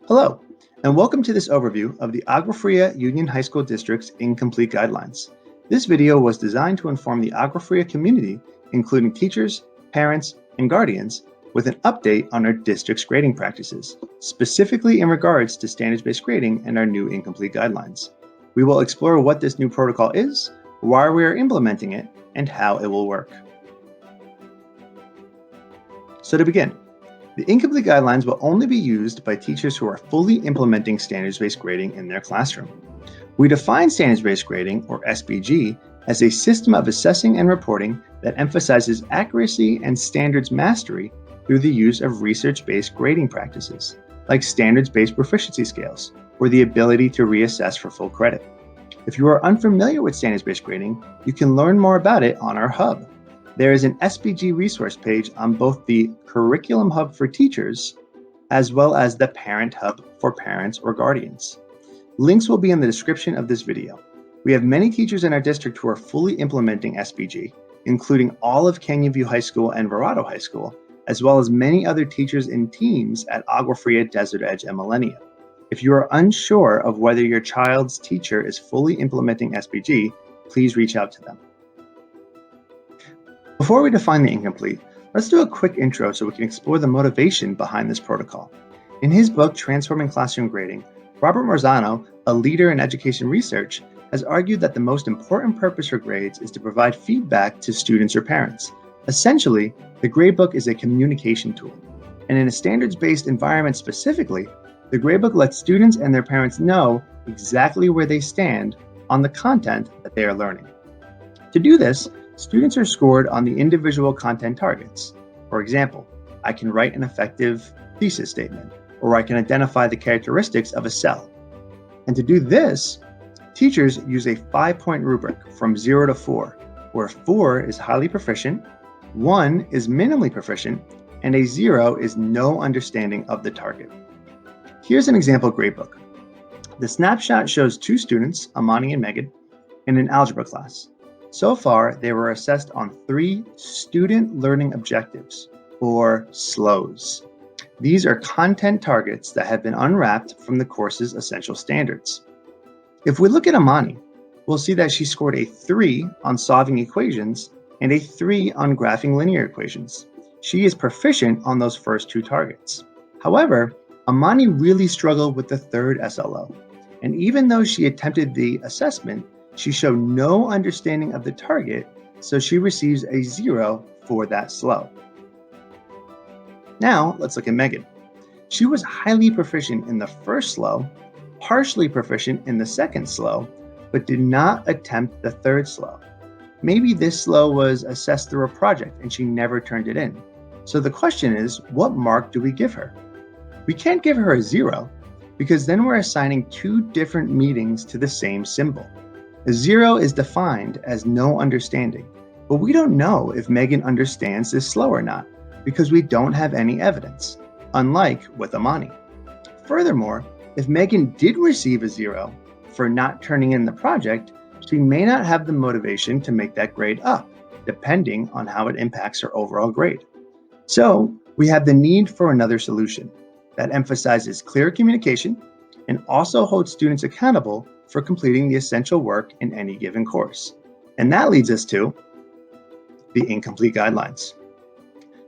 Hello, and welcome to this overview of the Agua Fria Union High School District's Incomplete Guidelines. This video was designed to inform the Agua Fria community, including teachers, parents, and guardians, with an update on our district's grading practices, specifically in regards to standards-based grading and our new Incomplete Guidelines. We will explore what this new protocol is, why we are implementing it, and how it will work. So to begin, the Incomplete Guidelines will only be used by teachers who are fully implementing standards-based grading in their classroom. We define standards-based grading, or SBG, as a system of assessing and reporting that emphasizes accuracy and standards mastery through the use of research-based grading practices, like standards-based proficiency scales, or the ability to reassess for full credit. If you are unfamiliar with standards-based grading, you can learn more about it on our hub. There is an SBG resource page on both the Curriculum Hub for teachers, as well as the ParentHUB for parents or guardians. Links will be in the description of this video. We have many teachers in our district who are fully implementing SBG, including all of Canyon View High School and Verrado High School, as well as many other teachers and teams at Agua Fria, Desert Edge, and Millennia. If you are unsure of whether your child's teacher is fully implementing SBG, please reach out to them. Before we define the incomplete, let's do a quick intro so we can explore the motivation behind this protocol. In his book, Transforming Classroom Grading, Robert Marzano, a leader in education research, has argued that the most important purpose for grades is to provide feedback to students or parents. Essentially, the gradebook is a communication tool. And in a standards-based environment specifically, the gradebook lets students and their parents know exactly where they stand on the content that they are learning. To do this, students are scored on the individual content targets. For example, I can write an effective thesis statement, or I can identify the characteristics of a cell. And to do this, teachers use a 5-point rubric from 0 to 4, where 4 is highly proficient, 1 is minimally proficient, and a 0 is no understanding of the target. Here's an example gradebook. The snapshot shows 2 students, Amani and Megan, in an algebra class. So far, they were assessed on 3 student learning objectives, or SLOs. These are content targets that have been unwrapped from the course's essential standards. If we look at Amani, we'll see that she scored a 3 on solving equations and a 3 on graphing linear equations. She is proficient on those first 2 targets. However, Amani really struggled with the 3rd SLO, and even though she attempted the assessment, she showed no understanding of the target, so she receives a 0 for that SLO. Now, let's look at Megan. She was highly proficient in the first SLO, partially proficient in the second SLO, but did not attempt the 3rd SLO. Maybe this SLO was assessed through a project and she never turned it in. So the question is, what mark do we give her? We can't give her a 0 because then we're assigning 2 different meanings to the same symbol. A 0 is defined as no understanding, but we don't know if Megan understands this SLO or not because we don't have any evidence, unlike with Amani. Furthermore, if Megan did receive a 0 for not turning in the project, she may not have the motivation to make that grade up, depending on how it impacts her overall grade. So we have the need for another solution that emphasizes clear communication and also holds students accountable for completing the essential work in any given course. And that leads us to the Incomplete Guidelines.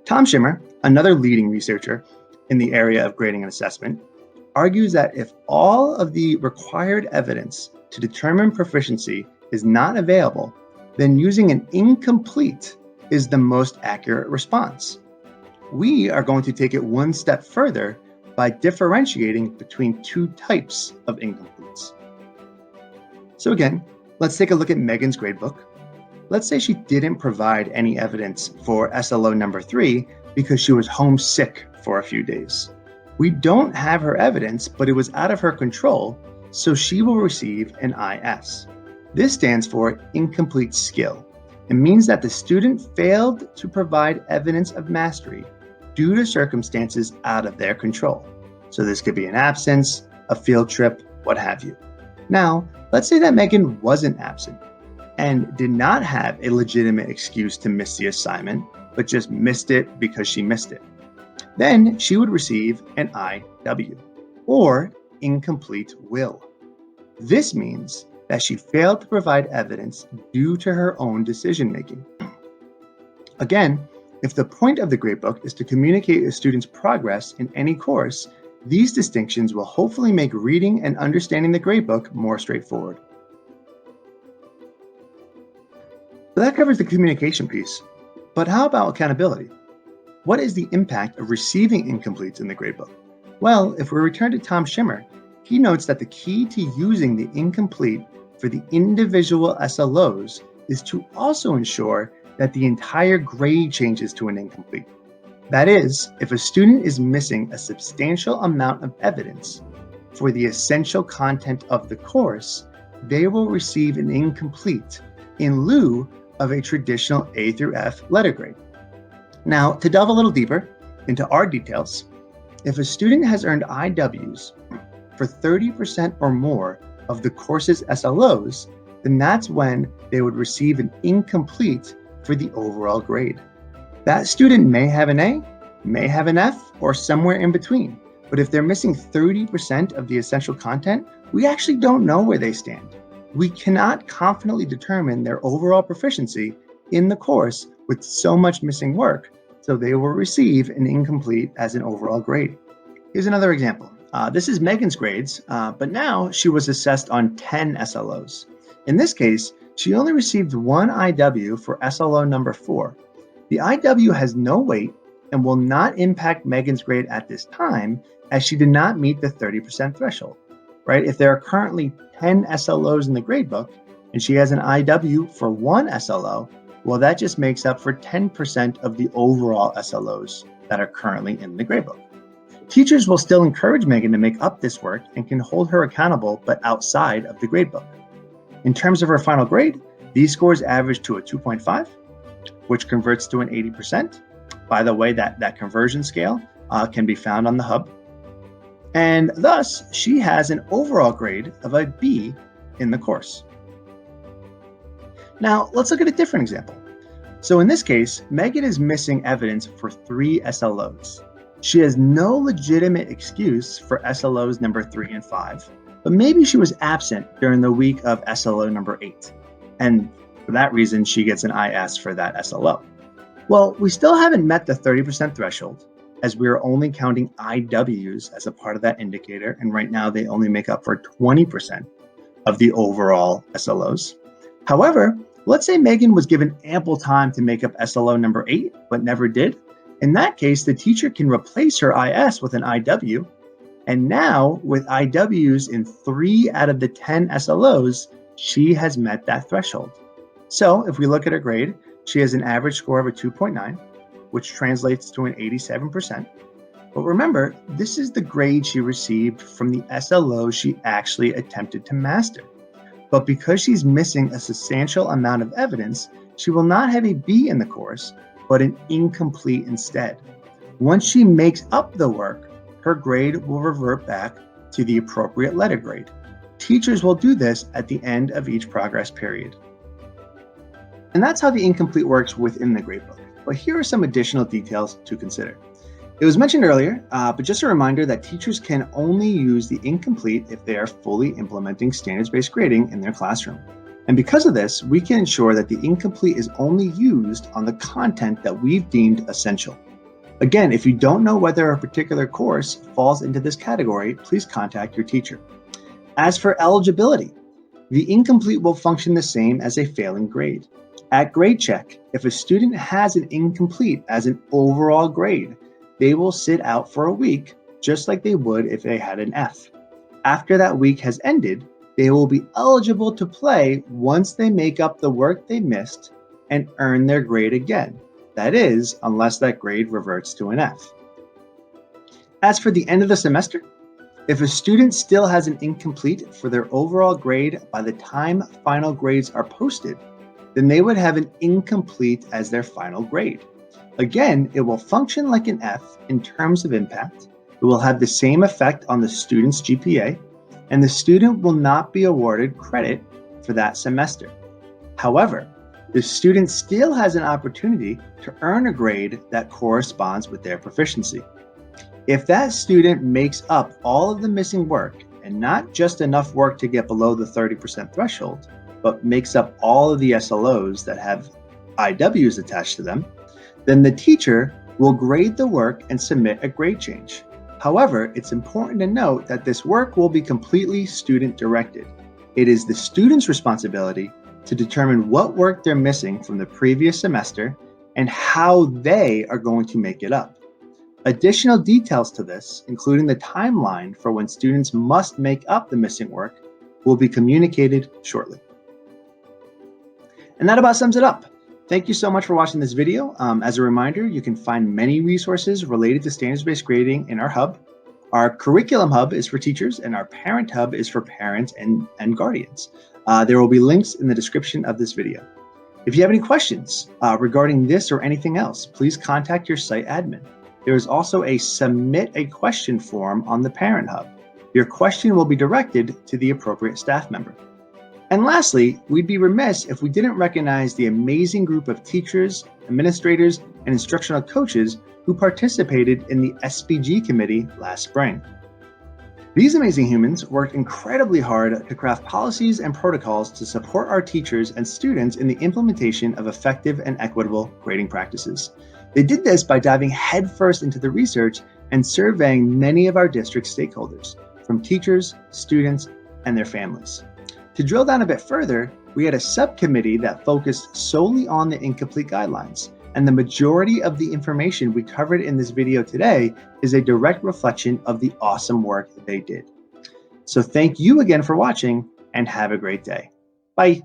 Tom Schimmer, another leading researcher in the area of grading and assessment, argues that if all of the required evidence to determine proficiency is not available, then using an incomplete is the most accurate response. We are going to take it one step further by differentiating between 2 types of incompletes. So again, let's take a look at Megan's gradebook. Let's say she didn't provide any evidence for SLO number 3 because she was homesick for a few days. We don't have her evidence, but it was out of her control, so she will receive an IS. This stands for incomplete skill. It means that the student failed to provide evidence of mastery due to circumstances out of their control. So this could be an absence, a field trip, what have you. Now, let's say that Megan wasn't absent and did not have a legitimate excuse to miss the assignment, but just missed it because she missed it. Then she would receive an IW. or incomplete will. This means that she failed to provide evidence due to her own decision-making. Again, if the point of the gradebook is to communicate a student's progress in any course, these distinctions will hopefully make reading and understanding the gradebook more straightforward. So that covers the communication piece. But how about accountability? What is the impact of receiving incompletes in the gradebook? Well, if we return to Tom Schimmer, he notes that the key to using the incomplete for the individual SLOs is to also ensure that the entire grade changes to an incomplete. That is, if a student is missing a substantial amount of evidence for the essential content of the course, they will receive an incomplete in lieu of a traditional A through F letter grade. Now, to delve a little deeper into our details, if a student has earned IWs for 30% or more of the course's SLOs, then that's when they would receive an incomplete for the overall grade. That student may have an A, may have an F, or somewhere in between. But if they're missing 30% of the essential content, we actually don't know where they stand. We cannot confidently determine their overall proficiency in the course with so much missing work, so they will receive an incomplete as an overall grade. Here's another example. This is Megan's grades, but now she was assessed on 10 SLOs. In this case, she only received one IW for SLO number 4. The IW has no weight and will not impact Megan's grade at this time, as she did not meet the 30% threshold, right? If there are currently 10 SLOs in the gradebook and she has an IW for one SLO, well, that just makes up for 10% of the overall SLOs that are currently in the gradebook. Teachers will still encourage Megan to make up this work and can hold her accountable, but outside of the gradebook. In terms of her final grade, these scores average to a 2.5, which converts to an 80%. By the way, that conversion scale can be found on the hub. And thus, she has an overall grade of a B in the course. Now, let's look at a different example. So in this case, Megan is missing evidence for 3 SLOs. She has no legitimate excuse for SLOs number 3 and 5, but maybe she was absent during the week of SLO number 8. And for that reason, she gets an IS for that SLO. Well, we still haven't met the 30% threshold, as we are only counting IWs as a part of that indicator, and right now they only make up for 20% of the overall SLOs. However, let's say Megan was given ample time to make up SLO number 8, but never did. In that case, the teacher can replace her IS with an IW, and now with IWs in 3 out of the 10 SLOs, she has met that threshold. So if we look at her grade, she has an average score of a 2.9, which translates to an 87%. But remember, this is the grade she received from the SLO she actually attempted to master. But because she's missing a substantial amount of evidence, she will not have a B in the course, but an incomplete instead. Once she makes up the work, her grade will revert back to the appropriate letter grade. Teachers will do this at the end of each progress period. And that's how the incomplete works within the gradebook. But here are some additional details to consider. It was mentioned earlier, but just a reminder that teachers can only use the incomplete if they are fully implementing standards-based grading in their classroom. And because of this, we can ensure that the incomplete is only used on the content that we've deemed essential. Again, if you don't know whether a particular course falls into this category, please contact your teacher. As for eligibility, the incomplete will function the same as a failing grade. At grade check, if a student has an incomplete as an overall grade, they will sit out for a week, just like they would if they had an F. After that week has ended, they will be eligible to play once they make up the work they missed and earn their grade again. That is, unless that grade reverts to an F. As for the end of the semester, if a student still has an incomplete for their overall grade by the time final grades are posted, then they would have an incomplete as their final grade. Again, it will function like an F in terms of impact. It will have the same effect on the student's GPA, and the student will not be awarded credit for that semester. However, the student still has an opportunity to earn a grade that corresponds with their proficiency. If that student makes up all of the missing work, and not just enough work to get below the 30% threshold, but makes up all of the SLOs that have IWs attached to them, then the teacher will grade the work and submit a grade change. However, it's important to note that this work will be completely student-directed. It is the student's responsibility to determine what work they're missing from the previous semester and how they are going to make it up. Additional details to this, including the timeline for when students must make up the missing work, will be communicated shortly. And that about sums it up. Thank you so much for watching this video. As a reminder, you can find many resources related to standards-based grading in our hub. Our curriculum hub is for teachers, and our parent hub is for parents and guardians. There will be links in the description of this video. If you have any questions regarding this or anything else, please contact your site admin. There is also a submit a question form on the Parent Hub. Your question will be directed to the appropriate staff member. And lastly, we'd be remiss if we didn't recognize the amazing group of teachers, administrators, and instructional coaches who participated in the SBG committee last spring. These amazing humans worked incredibly hard to craft policies and protocols to support our teachers and students in the implementation of effective and equitable grading practices. They did this by diving headfirst into the research and surveying many of our district stakeholders, from teachers, students, and their families. To drill down a bit further, we had a subcommittee that focused solely on the incomplete guidelines, and the majority of the information we covered in this video today is a direct reflection of the awesome work that they did. So thank you again for watching, and have a great day. Bye.